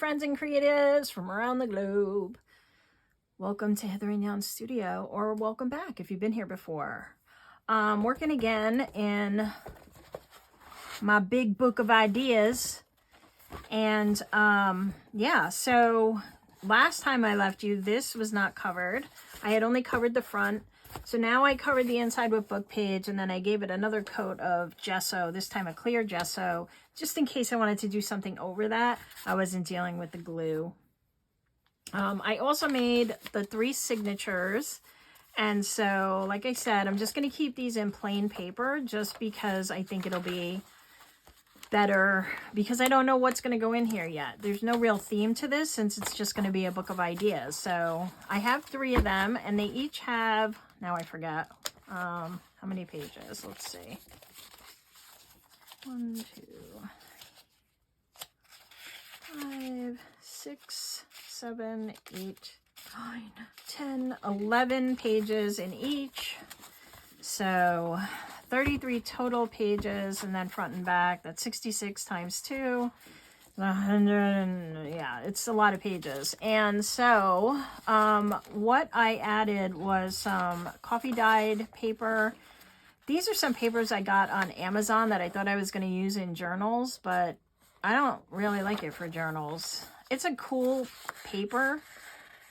friends and creatives from around the globe. Welcome to Hither and Yon Studio, or welcome back if you've been here before. Working again in my big book of ideas. And yeah, so last time I left you, this was not covered. I had only covered the front. So now I covered the inside with book page, and then I gave it another coat of gesso, this time a clear gesso, just in case I wanted to do something over that. I wasn't dealing with the glue. I also made the 3 signatures, and so like I said, I'm just going to keep these in plain paper just because I think it'll be better, because I don't know what's going to go in here yet. There's no real theme to this since it's just going to be a book of ideas. So I have 3 of them, and they each have, now I forget how many pages. Let's see, 1, 2, 5, 6, 7, 8, 9, 10, 11 pages in each. So 33 total pages, and then front and back, that's 66 times 2, 100, and yeah, it's a lot of pages. And so what I added was some coffee dyed paper. These are some papers I got on Amazon that I thought I was going to use in journals, but I don't really like it for journals. It's a cool paper,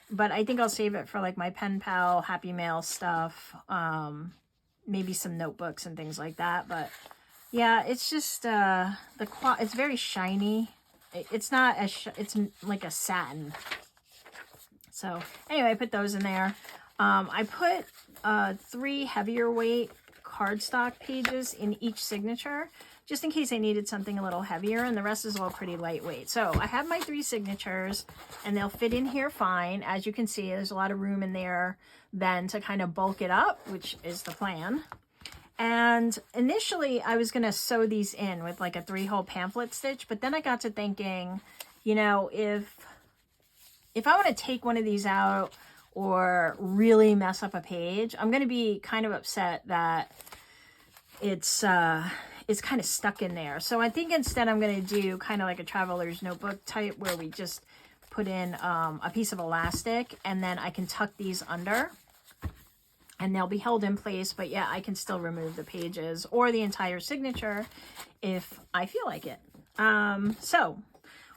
but I think I'll save it for like my pen pal happy mail stuff, maybe some notebooks and things like that. But yeah, it's just it's very shiny. It's not as it's like a satin. So anyway, I put those in there. I put 3 heavier weight cardstock pages in each signature, just in case I needed something a little heavier, and the rest is all pretty lightweight. So I have my 3 signatures, and they'll fit in here fine. As you can see, there's a lot of room in there then to kind of bulk it up, which is the plan. And initially I was going to sew these in with like a 3-hole pamphlet stitch, but then I got to thinking, you know, if I want to take one of these out or really mess up a page, I'm going to be kind of upset that it's kind of stuck in there. So I think instead I'm going to do kind of like a traveler's notebook type, where we just put in a piece of elastic, and then I can tuck these under and they'll be held in place. But yeah, I can still remove the pages or the entire signature if I feel like it. So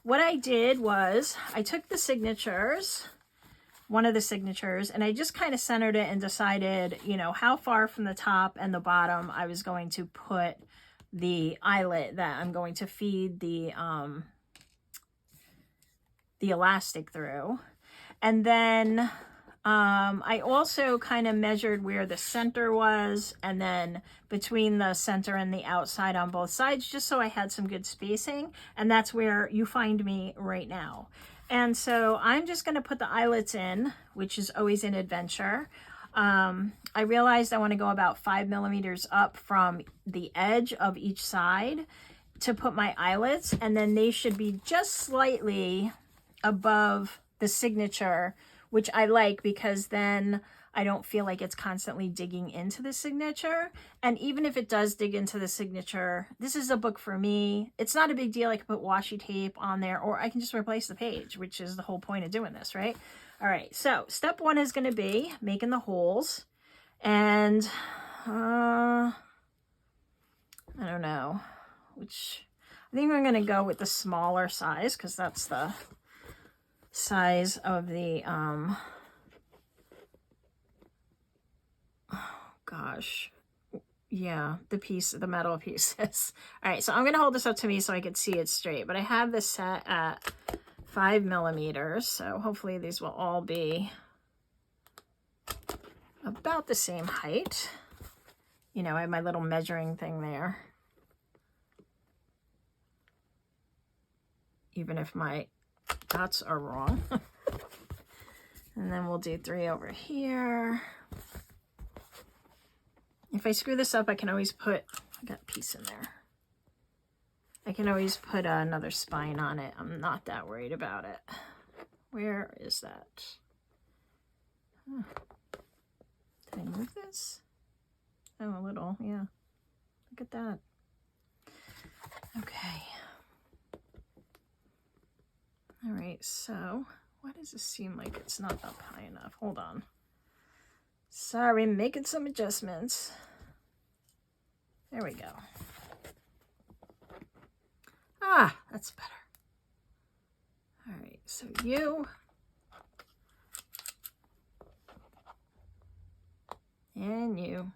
what I did was I took the signatures, one of the signatures, and I just kind of centered it and decided, you know, how far from the top and the bottom I was going to put the eyelet that I'm going to feed the elastic through. And then I also kind of measured where the center was, and then between the center and the outside on both sides, just so I had some good spacing. And that's where you find me right now. And so I'm just going to put the eyelets in, which is always an adventure. I realized I want to go about 5 millimeters up from the edge of each side to put my eyelets, and then they should be just slightly above the signature, which I like because then I don't feel like it's constantly digging into the signature. And even if it does dig into the signature, this is a book for me. It's not a big deal. I can put washi tape on there, or I can just replace the page, which is the whole point of doing this, right? All right, so step 1 is going to be making the holes. And I don't know, which I think I'm going to go with the smaller size, because that's the size of the oh gosh, yeah, the metal pieces. All right, so I'm going to hold this up to me so I can see it straight, but I have this set at 5 millimeters, so hopefully these will all be about the same height. You know, I have my little measuring thing there, even if my dots are wrong. And then we'll do 3 over here. If I screw this up, I can always put, I got a piece in there, I can always put another spine on it. I'm not that worried about it. Where is that? Huh. Did I move this? Oh, a little, yeah. Look at that. Okay. All right, so why does this seem like it's not up high enough? Hold on. Sorry, making some adjustments. There we go. Ah, that's better. All right, so you. And you.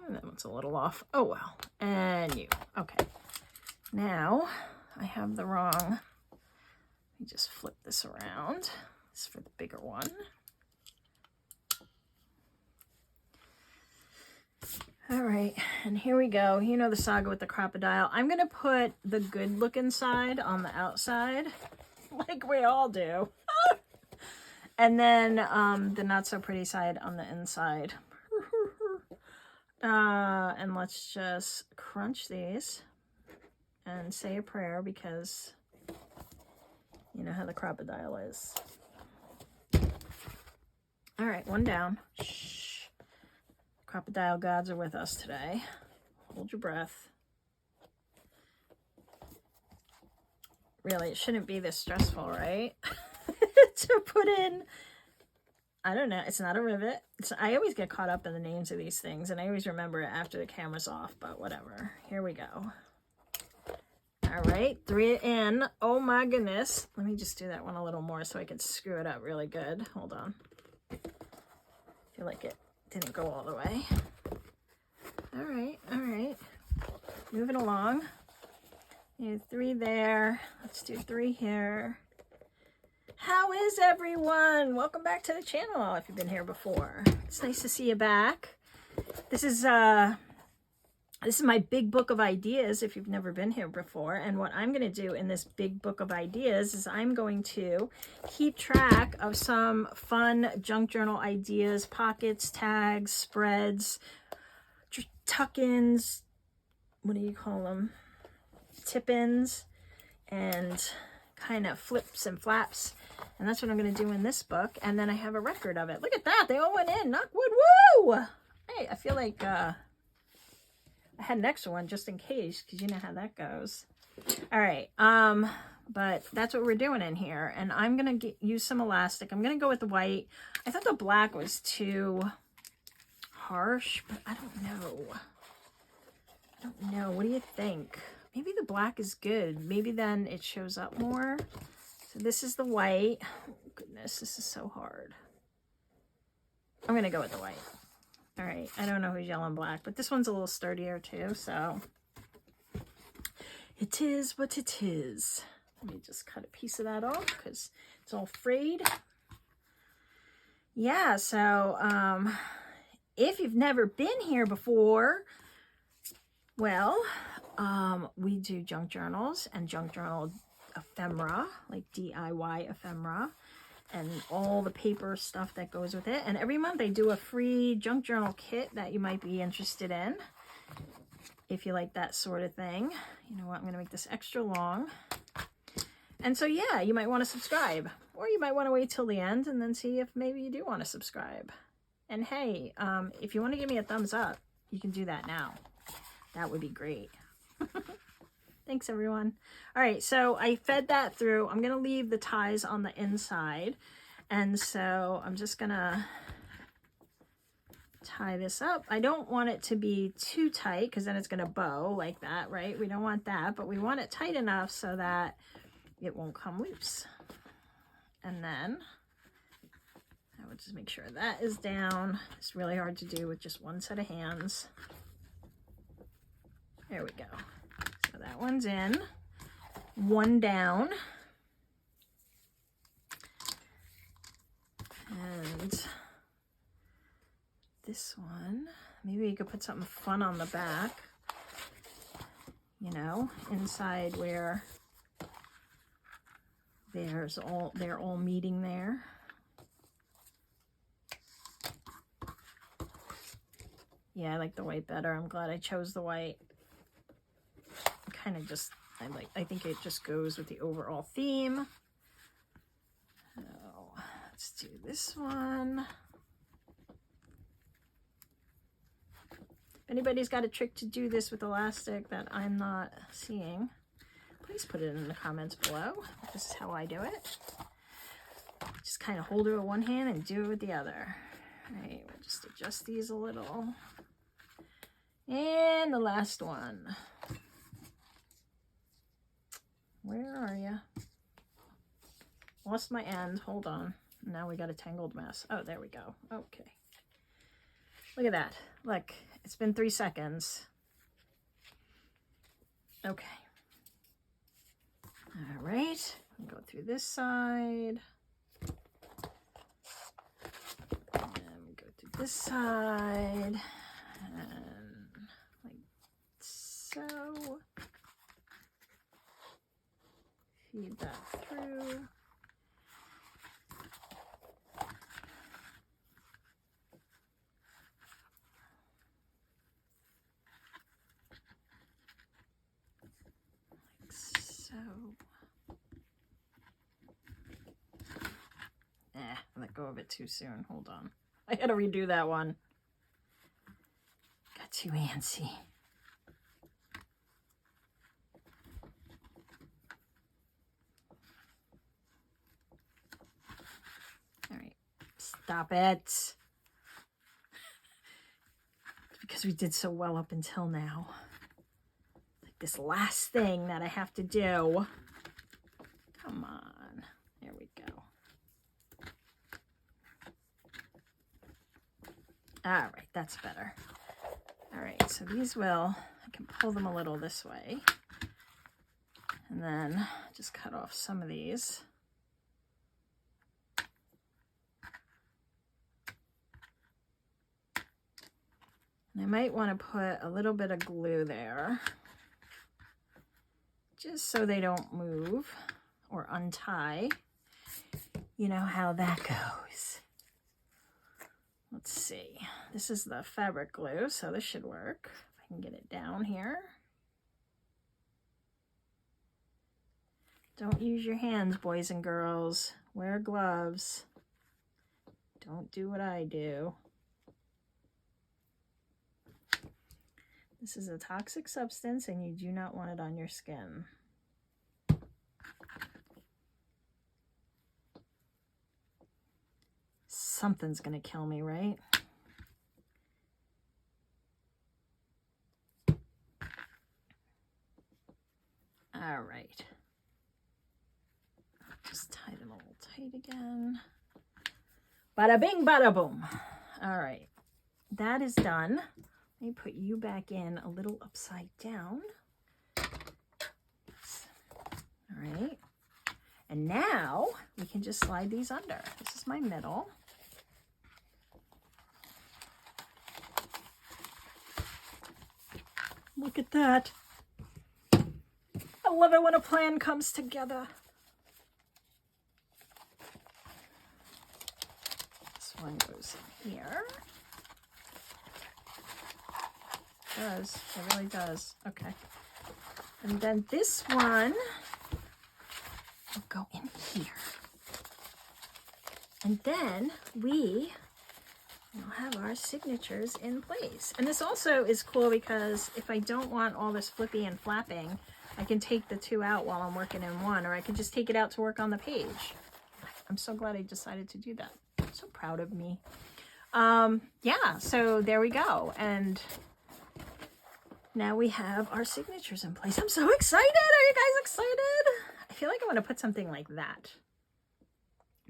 And that one's a little off. Oh, well. And you. Okay. Now, I have the wrong. Let me just flip this around. This is for the bigger one. All right, and here we go. You know the saga with the crocodile. I'm going to put the good looking side on the outside, like we all do. And then the not so pretty side on the inside. And let's just crunch these and say a prayer, because you know how the crocodile is. All right, one down. Shh. Crocodile gods are with us today. Hold your breath. Really, it shouldn't be this stressful, right? To put in, I don't know, it's not a rivet. I always get caught up in the names of these things, and I always remember it after the camera's off, but whatever. Here we go. All right, 3 in. Oh my goodness. Let me just do that one a little more so I can screw it up really good. Hold on. I feel like it didn't go all the way. All right, all right. Moving along. You have 3 there. Let's do 3 here. How is everyone? Welcome back to the channel if you've been here before. It's nice to see you back. This is my big book of ideas if you've never been here before. And what I'm going to do in this big book of ideas is I'm going to keep track of some fun junk journal ideas, pockets, tags, spreads, tuck-ins, what do you call them? Tip-ins, and kind of flips and flaps. And that's what I'm going to do in this book. And then I have a record of it. Look at that. They all went in. Knock wood. Woo! Hey, I feel like I had an extra one just in case, because you know how that goes. All right. But that's what we're doing in here. And I'm going to use some elastic. I'm going to go with the white. I thought the black was too harsh, but I don't know. I don't know. What do you think? Maybe the black is good. Maybe then it shows up more. So this is the white. Oh, goodness, this is so hard. I'm going to go with the white. All right. I don't know who's yellow and black, but this one's a little sturdier too. So it is what it is. Let me just cut a piece of that off because it's all frayed. Yeah. So if you've never been here before, well, we do junk journals and junk journal ephemera, like DIY ephemera, and all the paper stuff that goes with it. And every month I do a free junk journal kit that you might be interested in if you like that sort of thing. You know what? I'm going to make this extra long. And so, yeah, you might want to subscribe, or you might want to wait till the end and then see if maybe you do want to subscribe. And hey, if you want to give me a thumbs up, you can do that now. That would be great. Thanks, everyone. All right, so I fed that through. I'm going to leave the ties on the inside. And so I'm just going to tie this up. I don't want it to be too tight because then it's going to bow like that, right? We don't want that, but we want it tight enough so that it won't come loose. And then I would just make sure that is down. It's really hard to do with just one set of hands. There we go. So that one's in, one down. And this one, maybe you could put something fun on the back, you know, inside where they're all meeting there. Yeah, I like the white better. I'm glad I chose the white. Kind of just, I think it just goes with the overall theme. So let's do this one. If anybody's got a trick to do this with elastic that I'm not seeing, please put it in the comments below. This is how I do it. Just kind of hold it with one hand and do it with the other. All right, we'll just adjust these a little. And the last one. Where are you? Lost my end. Hold on. Now we got a tangled mess. Oh, there we go. Okay. Look at that. Look, it's been 3 seconds. Okay. All right. Go through this side. And go through this side. And like so. Feed that through. I let go of it too soon. Hold on. I gotta redo that one. Got too antsy. All right. Stop it. It's because we did so well up until now. Like this last thing that I have to do. Come on. There we go. All right, that's better. All right, so these will, I can pull them a little this way. And then just cut off some of these. And I might want to put a little bit of glue there, just so they don't move or untie. You know how that goes. Let's see. This is the fabric glue, so this should work. If I can get it down here. Don't use your hands, boys and girls. Wear gloves. Don't do what I do. This is a toxic substance and you do not want it on your skin. Something's gonna kill me, right? All right. Just tie them a little tight again. Bada bing, bada boom. All right, that is done. Let me put you back in a little upside down. All right. And now we can just slide these under. This is my middle. Look at that. I love it when a plan comes together. This one goes in here. It does. It really does. Okay. And then this one will go in here. And then we will have our signatures in place. And this also is cool because if I don't want all this flippy and flapping, I can take the two out while I'm working in one, or I can just take it out to work on the page. I'm so glad I decided to do that. I'm so proud of me. Yeah, so there we go. And now we have our signatures in place. I'm so excited. Are you guys excited? I feel like I want to put something like that.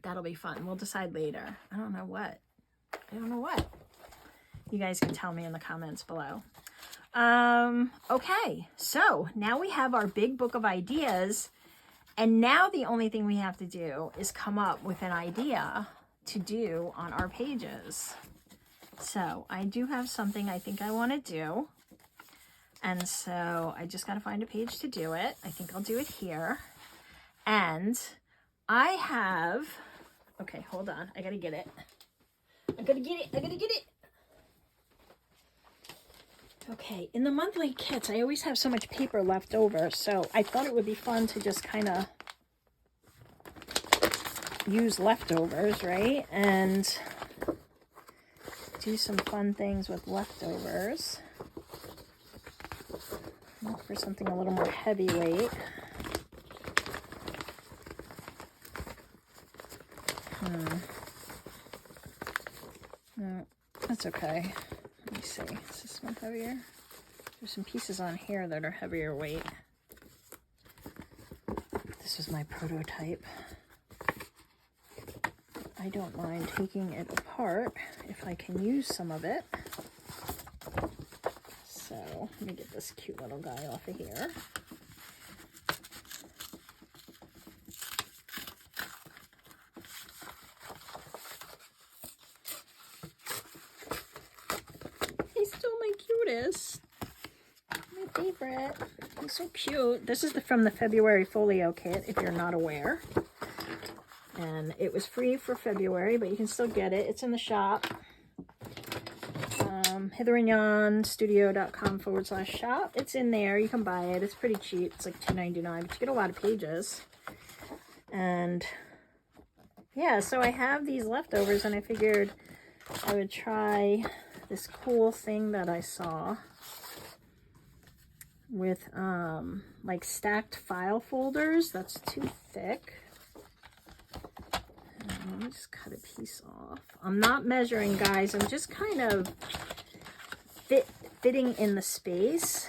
That'll be fun. We'll decide later. I don't know what. You guys can tell me in the comments below. Okay, so now we have our big book of ideas, and now the only thing we have to do is come up with an idea to do on our pages. So I do have something I think I want to do, and so I just got to find a page to do it. I think I'll do it here. And I have, okay, hold on, I gotta get it. I gotta get it. Okay, in the monthly kits, I always have so much paper left over, so I thought it would be fun to just kind of use leftovers, right? And do some fun things with leftovers. Look for something a little more heavyweight. No, that's okay. Let me see. Is this one heavier? There's some pieces on here that are heavier weight. This was my prototype. I don't mind taking it apart if I can use some of it. So let me get this cute little guy off of here. He's still my cutest. My favorite. He's so cute. This is from the February folio kit, if you're not aware. And it was free for February, but you can still get it. It's in the shop. Hither and Yon Studio.com/shop. It's in there. You can buy it. It's pretty cheap. It's like $2.99, but you get a lot of pages. And yeah, so I have these leftovers, and I figured I would try this cool thing that I saw with like stacked file folders. That's too thick. Let me just cut a piece off. I'm not measuring, guys. I'm just kind of fitting in the space.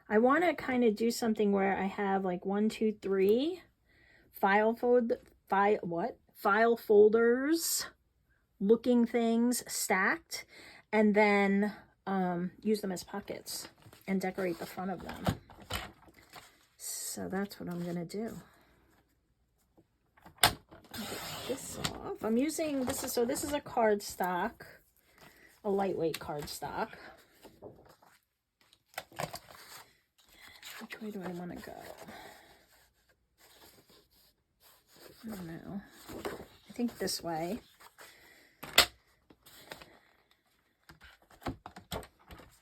I want to kind of do something where I have like 1, 2, 3 file folders looking things stacked, and then use them as pockets and decorate the front of them. So that's what I'm gonna do. Get this off. I'm using this is a cardstock, a lightweight cardstock. Which way do I want to go? I don't know. I think this way.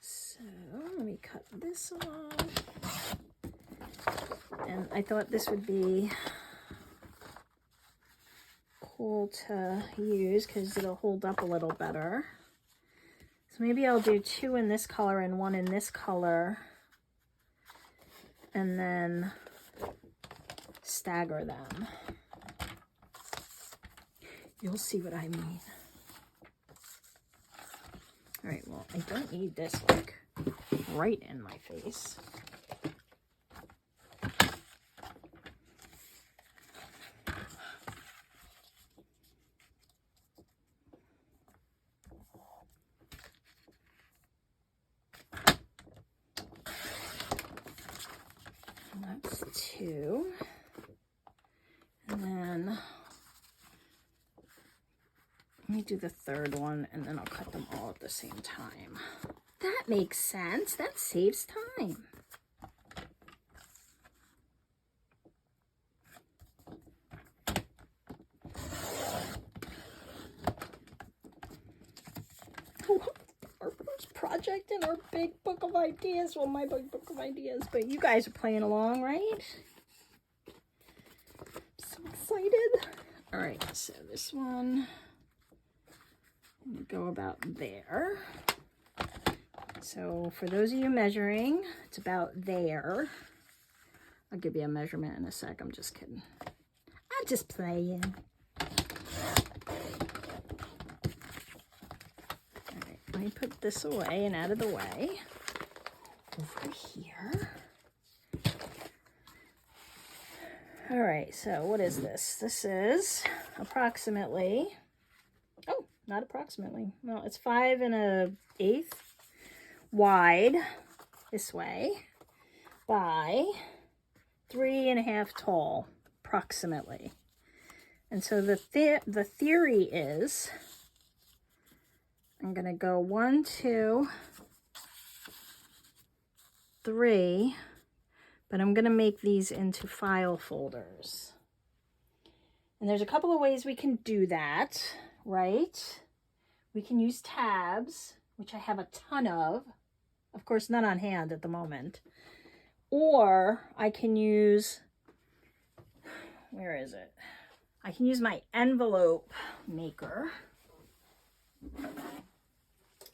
So let me cut this off. And I thought this would be cool to use because it'll hold up a little better. So maybe I'll do 2 in this color and 1 in this color, and then stagger them. You'll see what I mean. All right, well, I don't need this like right in my face. That's 2. And then let me do the third one, and then I'll cut them all at the same time. That makes sense. That saves time. Our first project in our big book of ideas. Well, my big book of ideas, but you guys are playing along, right? I'm so excited. All right, so this one, I'm gonna go about there. So for those of you measuring, it's about there. I'll give you a measurement in a sec. I'm just kidding. I'm just playing. Let me put this away and out of the way. Over here. All right, so what is this? This is approximately, oh, not approximately. No, it's 5 1/8 wide this way by 3 1/2 tall, approximately. And so the theory is I'm going to go 1, 2, 3, but I'm going to make these into file folders. And there's a couple of ways we can do that, right? We can use tabs, which I have a ton of course, none on hand at the moment. Or I can use, where is it? I can use my envelope maker.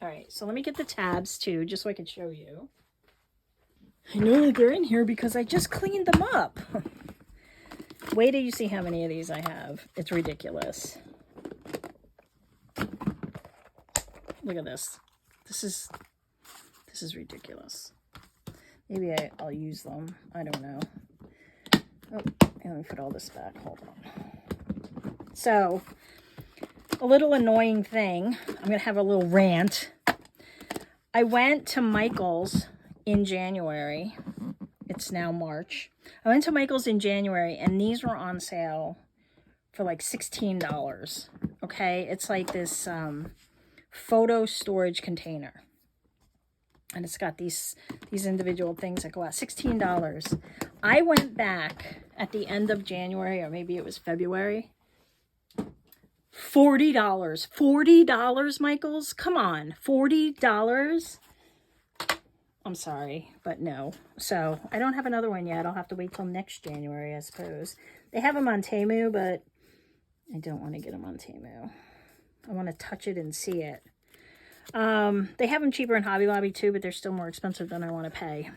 All right, so let me get the tabs too, just so I can show you. I know that they're in here because I just cleaned them up. Wait till you see how many of these I have. It's ridiculous. Look at this. This is ridiculous. Maybe I'll use them. I don't know. Oh, let me put all this back. Hold on. So, a little annoying thing. I'm going to have a little rant. I went to Michael's in January. It's now March. I went to Michael's in January, and these were on sale for like $16. Okay? It's like this photo storage container. And it's got these individual things that go out. $16. I went back at the end of January, or maybe it was February. $40. $40, Michaels? Come on. $40? I'm sorry, but no. So I don't have another one yet. I'll have to wait till next January, I suppose. They have them on Temu, but I don't want to get them on Temu. I want to touch it and see it. They have them cheaper in Hobby Lobby too, but they're still more expensive than I want to pay.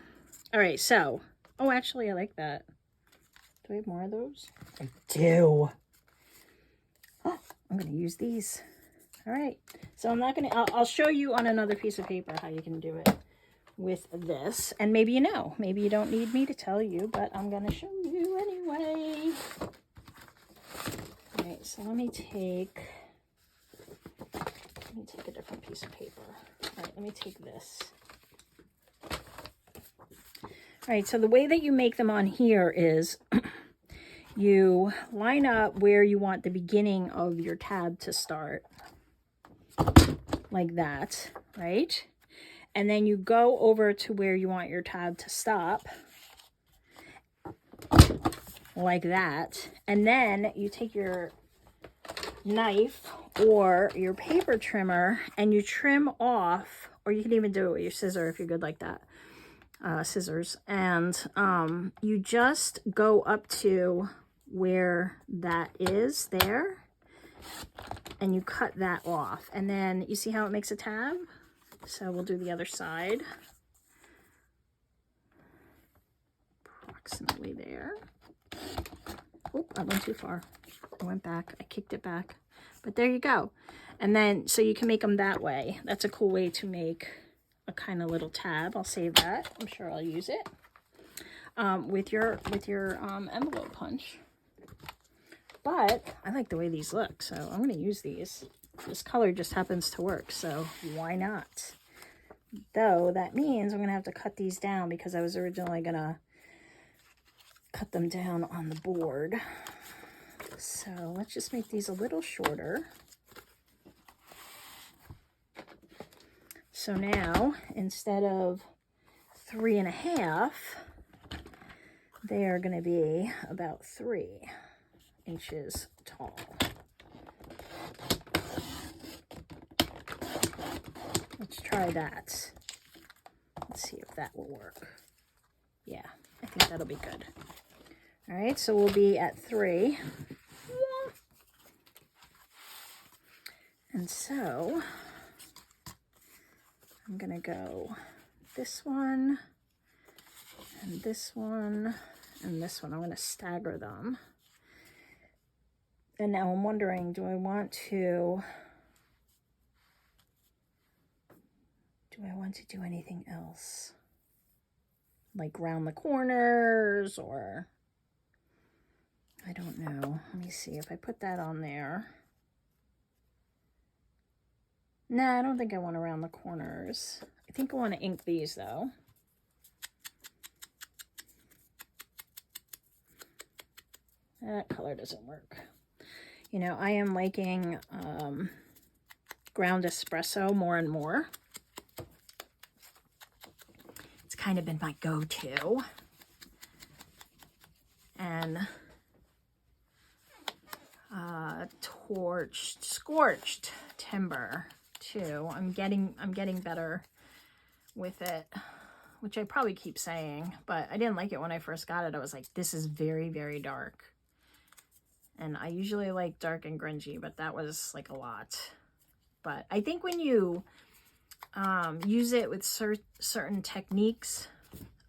All right, so, oh, actually, I like that. Do I have more of those? I do. Oh, I'm going to use these. All right, so I'm not going to, I'll show you on another piece of paper how you can do it with this. And maybe you know, maybe you don't need me to tell you, but I'm going to show you anyway. All right, so let me take a different piece of paper. All right, let me take this. All right, so the way that you make them on here is you line up where you want the beginning of your tab to start, like that, right? And then you go over to where you want your tab to stop, like that. And then you take your knife or your paper trimmer and you trim off, or you can even do it with your scissor if you're good like that, scissors, and you just go up to where that is there and you cut that off, and then you see how it makes a tab. So we'll do the other side, approximately there. Oh, I went too far. I went back. I kicked it back. But there you go. And then, so you can make them that way. That's a cool way to make a kind of little tab. I'll save that. I'm sure I'll use it with your envelope punch. But I like the way these look, so I'm going to use these. This color just happens to work, so why not? Though that means I'm going to have to cut these down because I was originally going to cut them down on the board. So let's just make these a little shorter. So now, instead of 3.5, they are going to be about 3 inches tall. Let's try that. Let's see if that will work. Yeah, I think that'll be good. All right, so we'll be at 3. And so I'm going to go this one, and this one, and this one. I'm going to stagger them. And now I'm wondering, do I want to do anything else? Like round the corners, or I don't know. Let me see if I put that on there. Nah, I don't think I want to round the corners. I think I want to ink these though. That color doesn't work. You know, I am liking ground espresso more and more. It's kind of been my go-to. And scorched timber too. I'm getting better with it, which I probably keep saying, but I didn't like it when I first got it. I was like, this is very, very dark. And I usually like dark and grungy, but that was like a lot. But I think when you use it with certain techniques,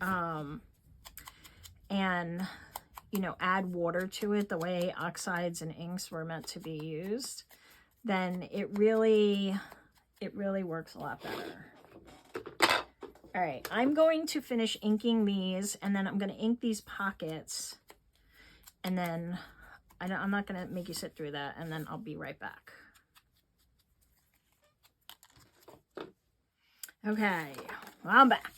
and, you know, add water to it the way oxides and inks were meant to be used, then it really works a lot better. All right, I'm going to finish inking these, and then I'm going to ink these pockets, and then I'm not going to make you sit through that, and then I'll be right back. Okay, well, I'm back.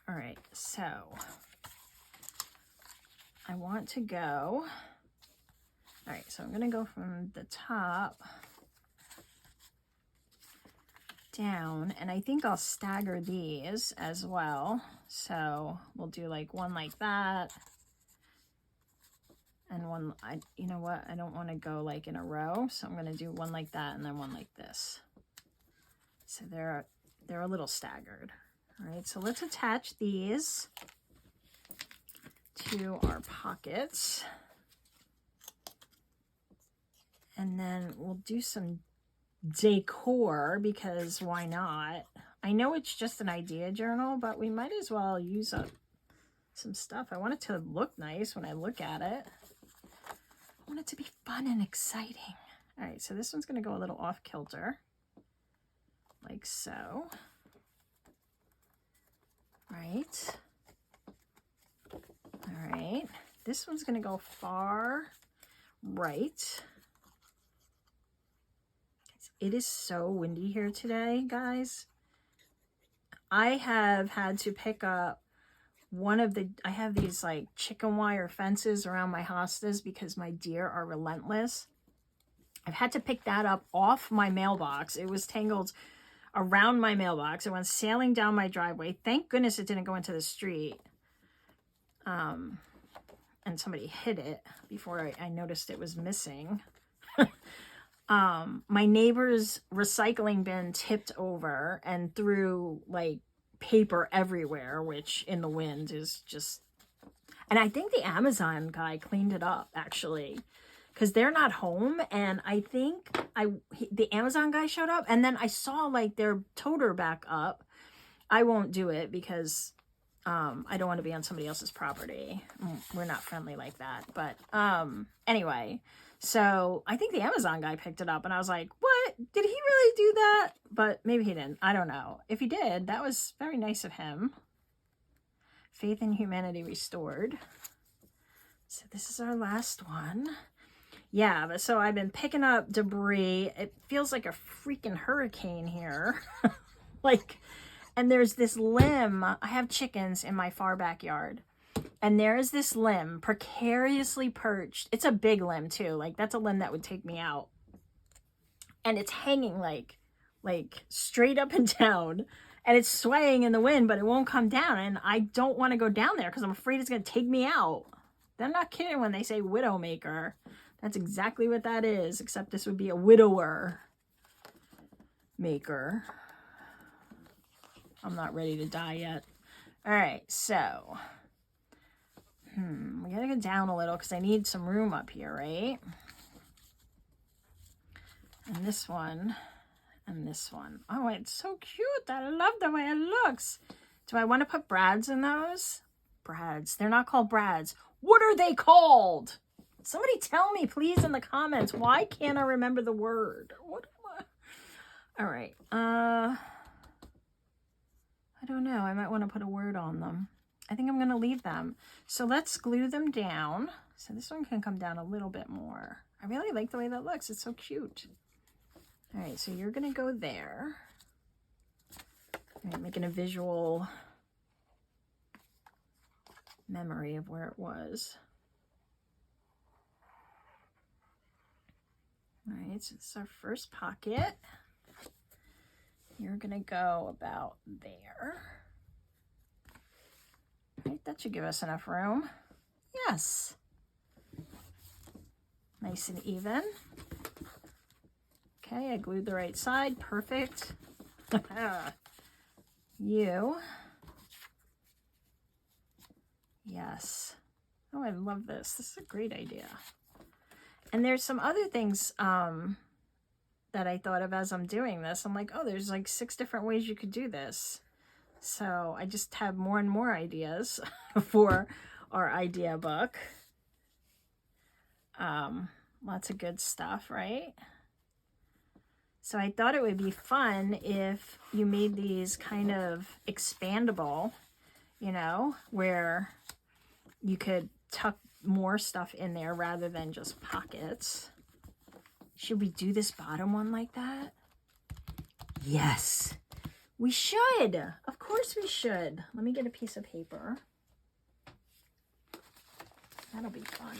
All right, so I want to go, all right, so I'm going to go from the top down, and I think I'll stagger these as well. So we'll do like one like that, and one, you know what, I don't want to go like in a row, so I'm going to do one like that and then one like this. So they're a little staggered. All right, so let's attach these to our pockets, and then we'll do some decor, because why not? I know it's just an idea journal, but we might as well use up some stuff. I want it to look nice when I look at it. I want it to be fun and exciting. All right, so this one's going to go a little off kilter, like so. Right. All right. This one's going to go far right. It is so windy here today, guys. I have had to pick up I have these like chicken wire fences around my hostas because my deer are relentless. I've had to pick that up off my mailbox. It was tangled around my mailbox. It went sailing down my driveway. Thank goodness it didn't go into the street. And somebody hit it before I noticed it was missing. My neighbor's recycling bin tipped over and threw like paper everywhere, which in the wind is just, and I think the Amazon guy cleaned it up actually, because they're not home, and I think the Amazon guy showed up, and then I saw like their toter back up. I won't do it because I don't want to be on somebody else's property. We're not friendly like that. But anyway, so I think the Amazon guy picked it up, and I was like, what? Did he really do that? But maybe he didn't. I don't know. If he did, that was very nice of him. Faith in humanity restored. So this is our last one. Yeah, but so I've been picking up debris. It feels like a freaking hurricane here. Like, and there's this limb. I have chickens in my far backyard. And there is this limb precariously perched. It's a big limb too. Like, that's a limb that would take me out. And it's hanging like straight up and down. And it's swaying in the wind, but it won't come down. And I don't want to go down there because I'm afraid it's going to take me out. They're not kidding when they say widowmaker. That's exactly what that is, except this would be a widower maker. I'm not ready to die yet. All right, so we gotta go down a little because I need some room up here, right? And this one, and this one. Oh, it's so cute. I love the way it looks. Do I want to put brads in those? Brads. They're not called brads. What are they called? Somebody tell me, please, in the comments. Why can't I remember the word? What am I? All right. I don't know. I might want to put a word on them. I think I'm going to leave them. So let's glue them down. So this one can come down a little bit more. I really like the way that looks. It's so cute. All right, so you're going to go there. All right, making a visual memory of where it was. All right, so this is our first pocket. You're going to go about there. All right, that should give us enough room. Yes. Nice and even. Okay, I glued the right side. Perfect. You. Yes. Oh, I love this. This is a great idea. And there's some other things that that I thought of as I'm doing this. I'm like, oh, there's like 6 different ways you could do this. So I just have more and more ideas for our idea book. Lots of good stuff, right? So I thought it would be fun if you made these kind of expandable, you know, where you could tuck more stuff in there rather than just pockets. Should we do this bottom one like that? Yes, we should. Of course we should. Let me get a piece of paper. That'll be fun.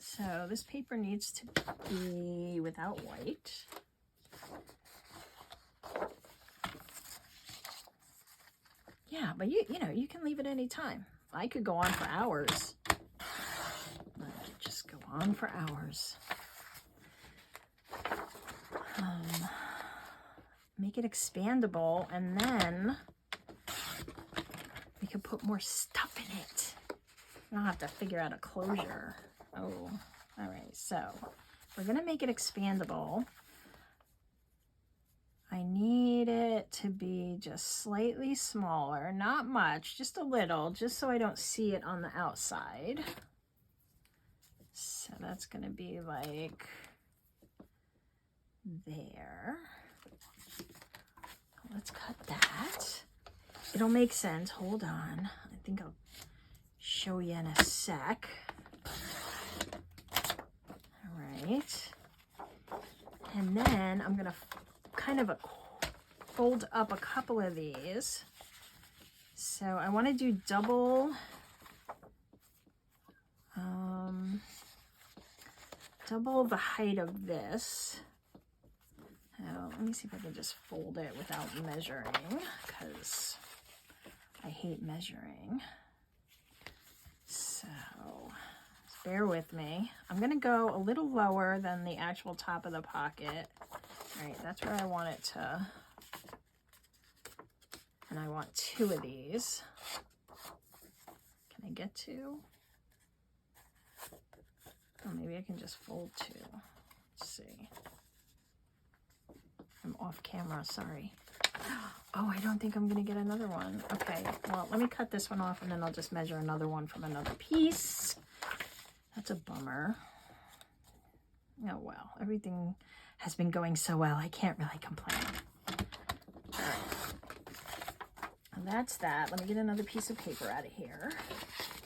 So this paper needs to be without white. Yeah, but you know, you can leave it any time. I could go on for hours. I could just go on for hours. Make it expandable, and then we could put more stuff in it. I don't have to figure out a closure. Oh, all right. So we're going to make it expandable. I need it to be just slightly smaller, not much, just a little, just so I don't see it on the outside. So that's going to be like there. Let's cut that. It'll make sense. Hold on. I think I'll show you in a sec. All right. And then I'm going to kind of fold up a couple of these. So I want to do double the height of this. Let me see if I can just fold it without measuring, because I hate measuring. So just bear with me. I'm going to go a little lower than the actual top of the pocket. All right, that's where I want it to. And I want 2 of these. Can I get 2? Oh, maybe I can just fold 2. Let's see. I'm off camera, sorry. Oh, I don't think I'm gonna get another one. Okay, well, let me cut this one off and then I'll just measure another one from another piece. That's a bummer. Oh well, everything has been going so well, I can't really complain. All right. And that's that. Let me get another piece of paper out of here.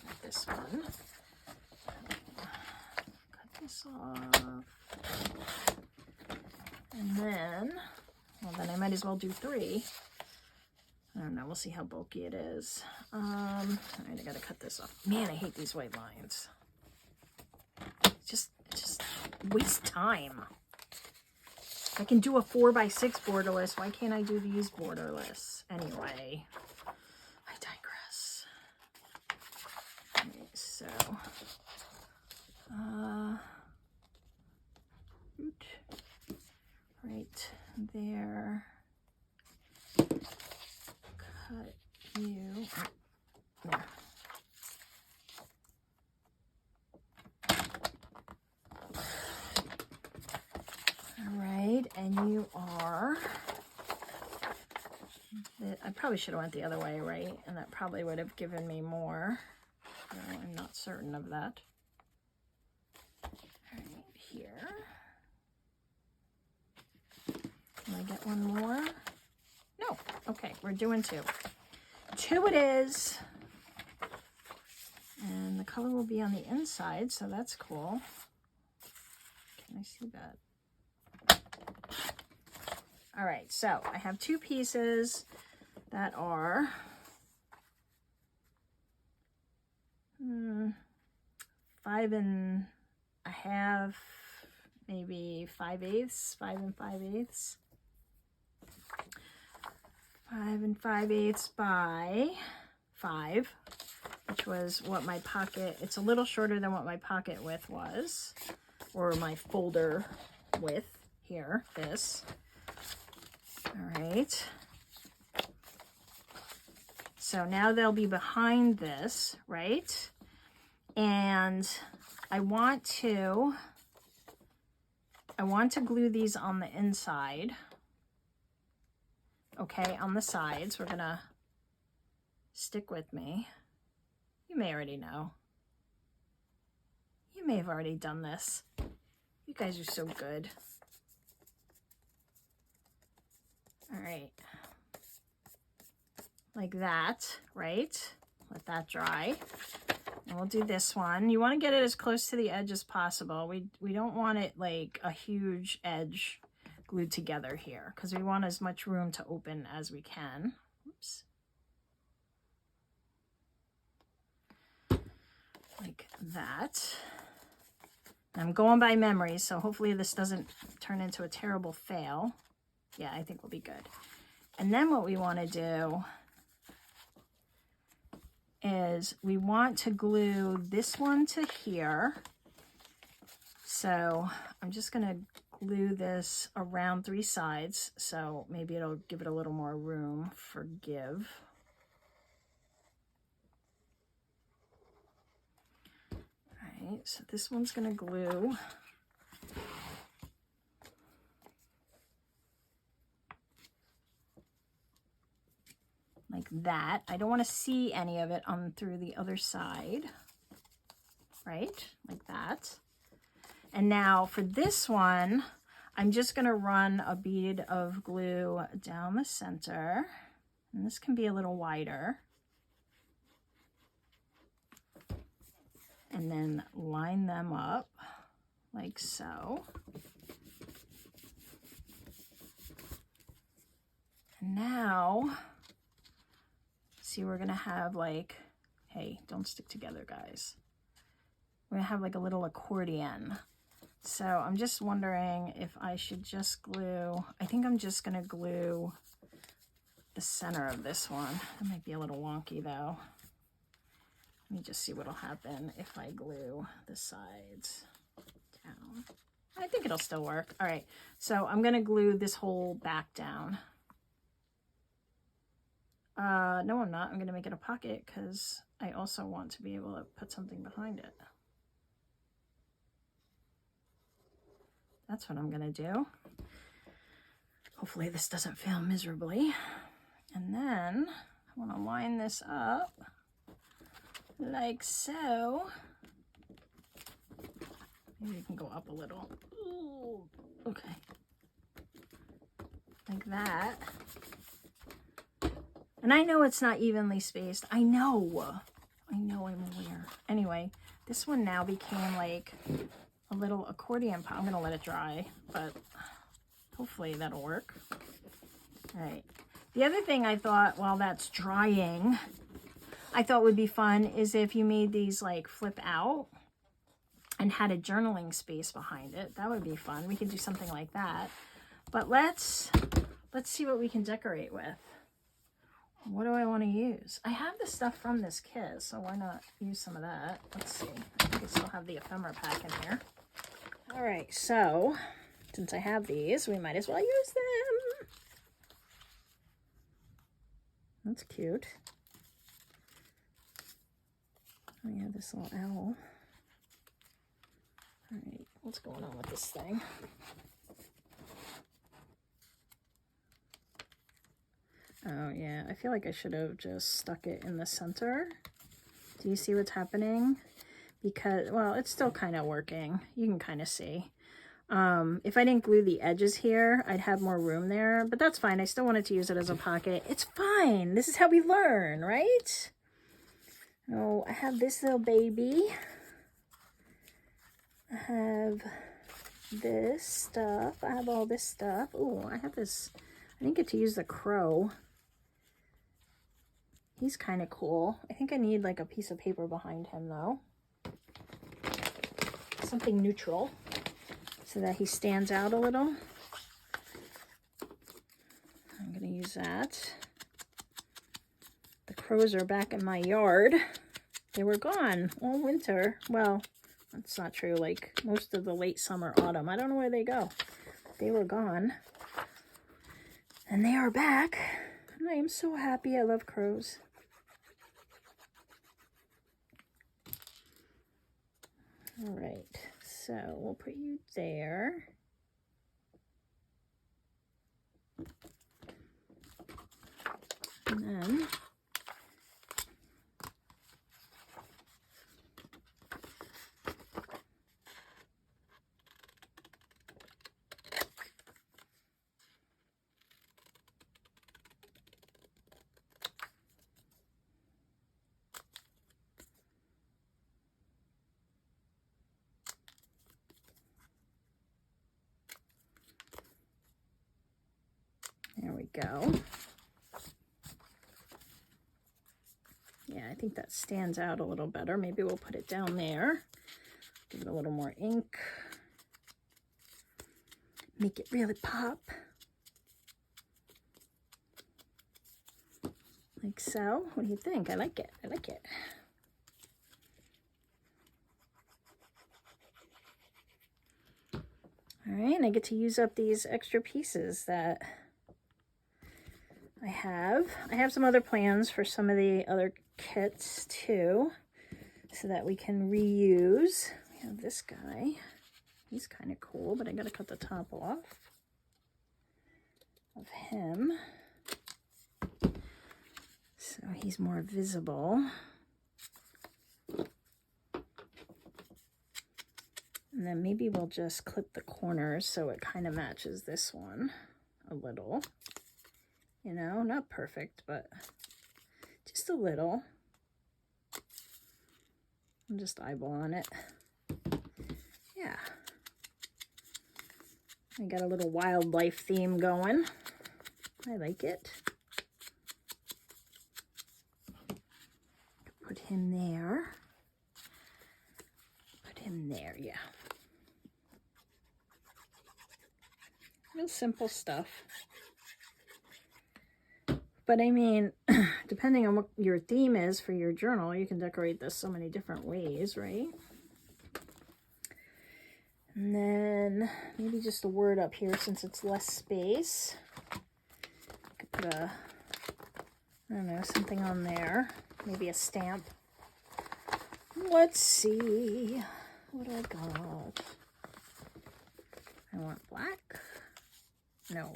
Like this one. Cut this off. And then, well, then I might as well do 3. I don't know. We'll see how bulky it is. All right, I gotta cut this off. Man, I hate these white lines. Just waste time. I can do a 4x6 borderless. Why can't I do these borderless? Anyway, I digress. Okay, so, right there. Cut you there. All right, and you are. I probably should have went the other way, right? And that probably would have given me more. No, I'm not certain of that. All right, here. Can I get one more? No. Okay, we're doing 2. 2 it is. And the color will be on the inside, so that's cool. Can I see that? All right, so I have 2 pieces that are 5 1/2, maybe 5/8, 5 5/8. 5 5/8 by 5, which was what my pocket, it's a little shorter than what my pocket width was, or my folder width here, this. All right. So now they'll be behind this, right? And I want to I want to glue these on the inside. Okay, on the sides, we're gonna stick with me. You may already know. You may have already done this. You guys are so good. All right. Like that, right? Let that dry. And we'll do this one. You want to get it as close to the edge as possible. We don't want it like a huge edge glued together here because we want as much room to open as we can. Oops. Like that. I'm going by memory, so hopefully this doesn't turn into a terrible fail. Yeah, I think we'll be good. And then what we want to do is we want to glue this one to here. So I'm just going to glue this around 3 sides, so maybe it'll give it a little more room for give. All right, so this one's going to glue. Like that. I don't want to see any of it on through the other side, right? Like that. And now for this one, I'm just going to run a bead of glue down the center. And this can be a little wider. And then line them up like so. And now, see, we're going to have like, hey, don't stick together, guys. We're going to have like a little accordion. So I'm just wondering if I should just glue, I think I'm just going to glue the center of this one. It might be a little wonky though. Let me just see what'll happen if I glue the sides down. I think it'll still work. All right, so I'm going to glue this whole back down. No, I'm not. I'm going to make it a pocket because I also want to be able to put something behind it. That's what I'm going to do. Hopefully this doesn't fail miserably. And then I want to line this up like so. Maybe you can go up a little. Ooh, okay. Like that. And I know it's not evenly spaced. I know I'm aware. Anyway, this one now became like a little accordion pop. I'm going to let it dry, but hopefully that'll work. All right. The other thing I thought while that's drying, I thought would be fun is if you made these like flip out and had a journaling space behind it. That would be fun. We could do something like that. But let's see what we can decorate with. What do I want to use? I have the stuff from this kit, so why not use some of that? Let's see. I think I still have the ephemera pack in here. All right, so since I have these, we might as well use them. That's cute. Oh yeah, this little owl. All right, what's going on with this thing? Oh yeah, I feel like I should have just stuck it in the center. Do you see what's happening? Because, well, it's still kind of working. You can kind of see. If I didn't glue the edges here, I'd have more room there, but that's fine. I still wanted to use it as a pocket. It's fine. This is how we learn, right? Oh, I have this little baby. I have this stuff. I have all this stuff. Oh, I have this. I didn't get to use the crow. He's kind of cool. I think I need like a piece of paper behind him though. Something neutral so that he stands out a little. I'm going to use that. The crows are back in my yard. They were gone all winter. Well, that's not true. Like most of the late summer, autumn. I don't know where they go. They were gone. And they are back. And I am so happy. I love crows. All right, so we'll put you there. And then there we go. Yeah, I think that stands out a little better. Maybe we'll put it down there. Give it a little more ink. Make it really pop. Like so. What do you think? I like it. I like it. All right, and I get to use up these extra pieces that I have. I have some other plans for some of the other kits too, so that we can reuse. We have this guy. He's kind of cool, but I gotta cut the top off of him, so he's more visible. And then maybe we'll just clip the corners so it kind of matches this one a little. You know, not perfect, but just a little. I'm just eyeballing it. Yeah. I got a little wildlife theme going. I like it. Put him there. Put him there, yeah. Real simple stuff. But I mean, depending on what your theme is for your journal, you can decorate this so many different ways, right? And then maybe just a word up here since it's less space. I could put a, I don't know, something on there. Maybe a stamp. Let's see. What do I got? I want black. No.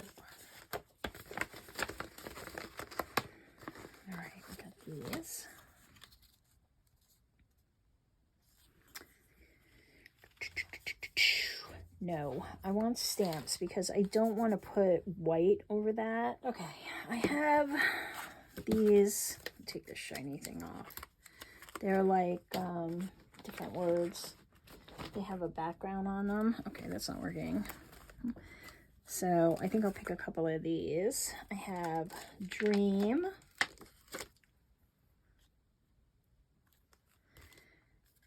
All right, we got these. No, I want stamps because I don't want to put white over that. Okay, I have these. Take this shiny thing off. They're like different words. They have a background on them. Okay, that's not working. So I think I'll pick a couple of these. I have Dream.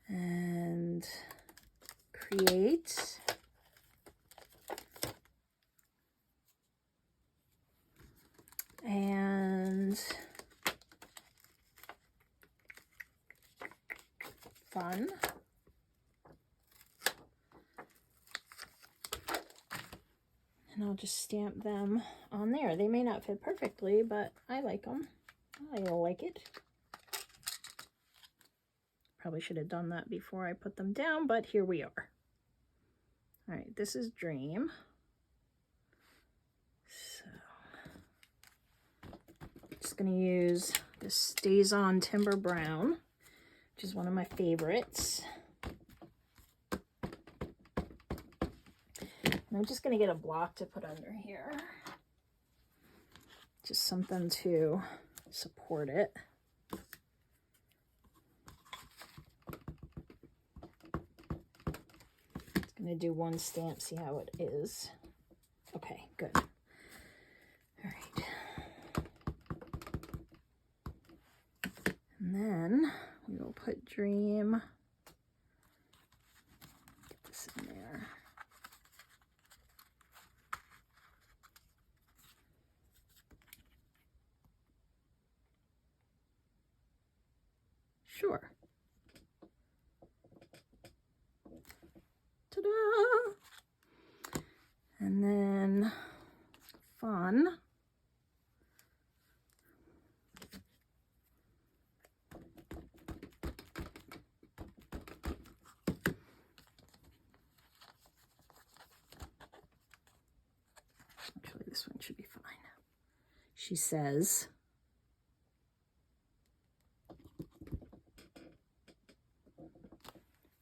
And Create. And Fun. And I'll just stamp them on there. They may not fit perfectly, but I like them. I like it. Probably should have done that before I put them down, but here we are. All right, this is Dream. So, just gonna use this Stays On Timber Brown, which is one of my favorites. And I'm just gonna get a block to put under here. Just something to support it. Gonna do one stamp, see how it is. Okay, good. All right. And then we will put Dream. Get this in there. Sure. Ta-da! And then Fun. Actually, this one should be fine. She says,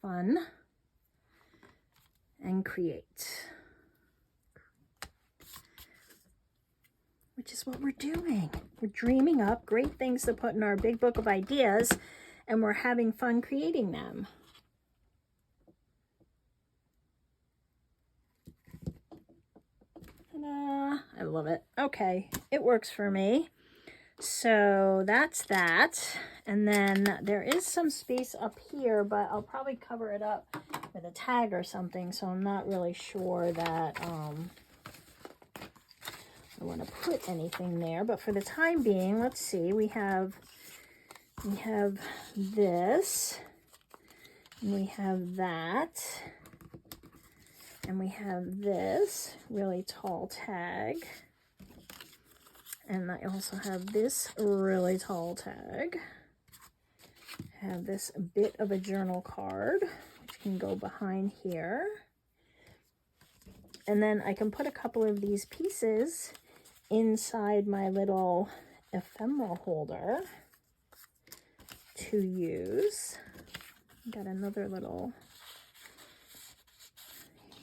fun and create. Which is what we're doing. We're dreaming up great things to put in our big book of ideas, and we're having fun creating them. Ta-da! I love it. Okay, it works for me. So that's that. And then there is some space up here, but I'll probably cover it up with a tag or something, so I'm not really sure that I want to put anything there. But for the time being, let's see, we have this, and we have that, and we have this really tall tag, and I also have this really tall tag. I have this bit of a journal card, which can go behind here, and then I can put a couple of these pieces inside my little ephemera holder to use. Got another little,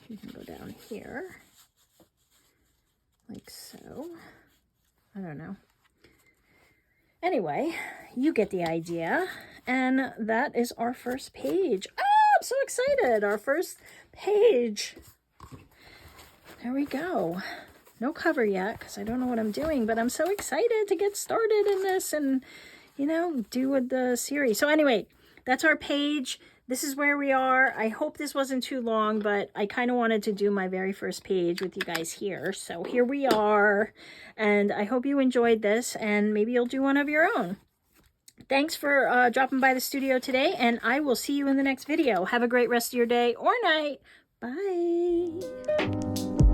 you can go down here like so. I don't know. Anyway, you get the idea. And that is our first page. Oh, I'm so excited. Our first page. There we go. No cover yet because I don't know what I'm doing, but I'm so excited to get started in this and, you know, do with the series. So anyway, that's our page. This is where we are. I hope this wasn't too long, but I kind of wanted to do my very first page with you guys here. So here we are, and I hope you enjoyed this, and maybe you'll do one of your own. Thanks for dropping by the studio today, and I will see you in the next video. Have a great rest of your day or night. Bye.